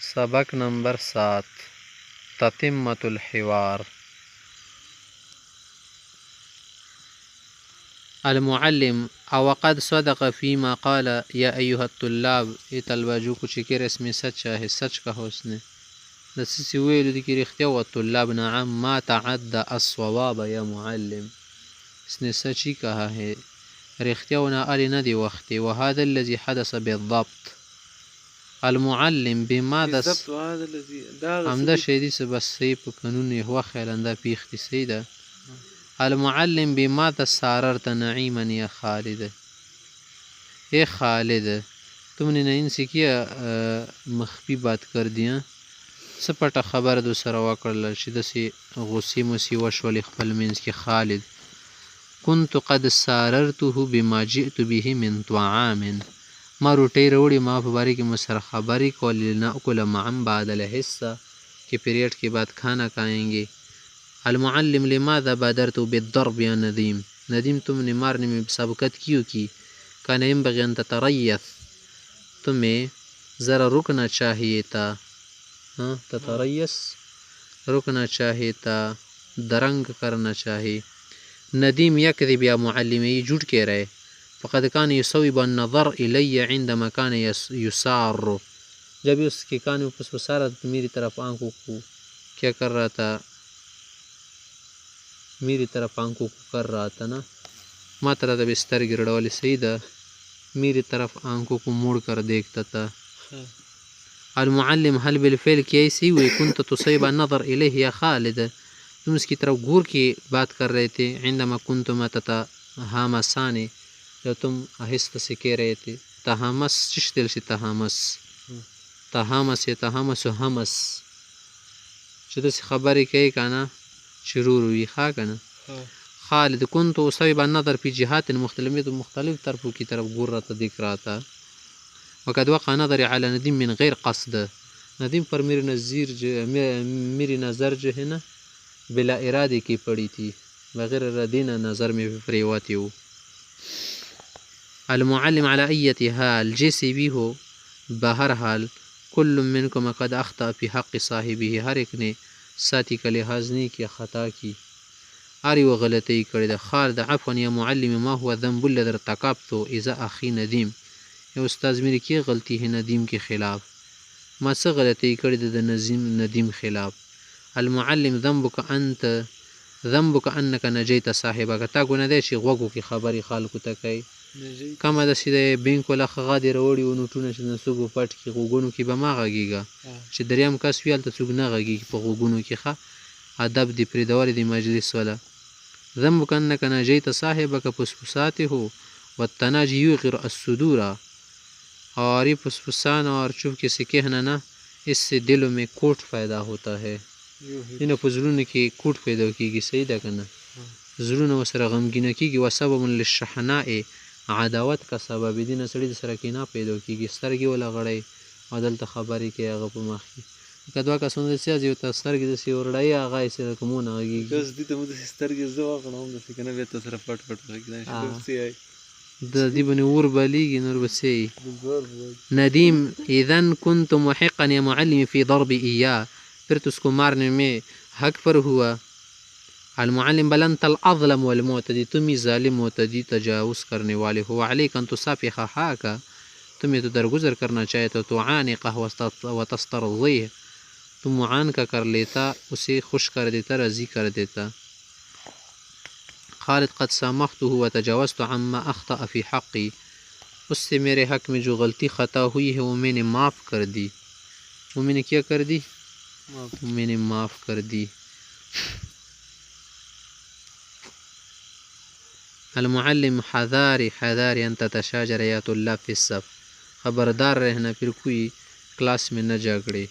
سبق نمبر 7 تتمة الحوار. المعلم وقد صدق فيما قال يا أيها الطلاب. ای طلباجو کو چې کې رسمي سچ ہے سچ کا حسن د سسی ویلو دي کې رښتیا و طلاب نعم ما تعدى الصواب یا معلم. اس نے سچ ہی کہا ہے رښتیا و نعلی ندی وقتی. وهذا الذي حدث بالضبط. المعلم بماذا همدا شیدی سے بس صحیح په قانون یې هو خیلنده پیختی سیده. المعلم بماذا ساررت نعیما یا خالد. اے خالد تم نے ان سے کیا مخفی بات کر دیا سپټه خبر دو سره وکړل چې داسې غصې مسې وشولې خپل منځ کې. خالد كنت قد ساررته بما جئت به من طعام. ما روټۍ راوړې ما په باره کې مو سره خبرې کولې لنأکل معا بعد الحصه کہ پیریڈ کے بعد کھانا کھائیں گے. المعلم لماذا بادرت بالضرب یا ندیم. ندیم تم نے مارنے میں سبقت کیوں کی. کان ينبغي ان تتریث تمہیں ذرا رکنا چاہیے تھا. تتریث رکنا چاہیے تھا درنگ کرنا چاہیے. ندیم یکذب یا معلم یہ جھوٹ کہہ رہے. فقد كان يصوب النظر إلي عندما كان يسار. جب اس کے کان میں پسپسارا تو میری طرف آنکھوں کو کیا کر رہا تھا میری طرف آنکھوں کو کر رہا تھا نا ما طرح تب سترګې رړولې سیده میری طرف آنکھوں کو موڑ کر دیکھتا تھا. المعلم هل بالفعل کی ایسی ہوئی كنت تصيب النظر إليه یا خالد. تم اس کی طرف گور کے بات کر رہے تھے. عندما كنتما تتهامسان جب تم آہستہ سے کہہ رہے تھے. تہامس چش دل سے تہامس تہامس یا تہامس و حمس چطور سے خبری کہے کانا شرور ہوئی خواہ کنا. خالد كنت أصيب النظر في جهات مختلفة مختلف طرفوں کی طرف گور رہا تھا دکھ رہا تھا. وقد وقع نظري على ندیم من غیر قصد. ندیم پر میری نظر جو ہے نا بلا ارادے کی پڑی تھی بغیر ردینہ نظر میں فریواتی ہو. المعلم على أي حال جیسے بھی ہو بہرحال كل منكم قد اخطأ في حق صاحبه ہر ایک نے ساتھی کا لحاظ نہیں کیا خطا کی آری و غلطی کردہ. خالد عفوا یا معلم ما هو الذنب الذي ارتكبته اذا اخی ندیم. یا استاذ میری کی غلطی ہے ندیم کے خلاف ما سے غلطی کردہ ندیم خلاف. المعلم ذنبك انك نجيت صاحبك. تا گناہ دے چی غوگو کی خبری خالکو تکای کما دا سیده بینک ولا خغادی روڑی و نوٹونه چې نسوگو پټ کی غوگونو کی بما غگیگا چې دریم کس ویال تا سوگ نغگی پا غوگونو کی خوا ادب دی پریدواری دی مجلس والا. ذنبك انك نجيت صاحبك پسپساتے ہو والتناجی یغر الصدورا اور یہ پسپسان اور چپ کے سے کہنا نا اس سے دلوں میں کوٹ پیدا ہوتا ہے. انہا پزلون کی کوٹ پیدا کی گی سیدہ کنا زلون و سر غمگین کی گی و سبب للشحناء عداوت کا سبب دین سړي د سره کینا پیدا کیږي سترګې ولا غړی عدالت خبرې کې هغه په مخ کې کدوا کا سونه سیاز یو ته سترګې د سی ورړی هغه سره کومونه کیږي کس دې ته مو د سترګې زو غنوم د سکنه به ته سره پټ پټ کیږي سی ای د دې بني ور بلیږي نور بسې. ندیم اذن كنت محقا یا معلم في ضرب اياه پھر تو اس کو مارنے میں حق پر ہوا. المعلم بل انت الاظلم والمعتدی تم ہی ظالم معتدی تجاوز کرنے والے ہو. علیک ان تصافح اخاک تمہیں تو درگزر کرنا چاہے تو تعانقہ وتسترضیہ تم معانقہ کر لیتا اسے خوش کر دیتا رضی کر دیتا. خالد قد سامحته وتجاوزت عما اخطأ في حقی. اس سے میرے حق میں جو غلطی خطا ہوئی ہے وہ میں نے معاف کر دی. وہ میں نے کیا کر دی میں نے معاف کر دی. المعلم حذار ان تتشاجر یا طلاب فی الصف. خبردار رہنا پھر کوئی کلاس میں نہ جھگڑے.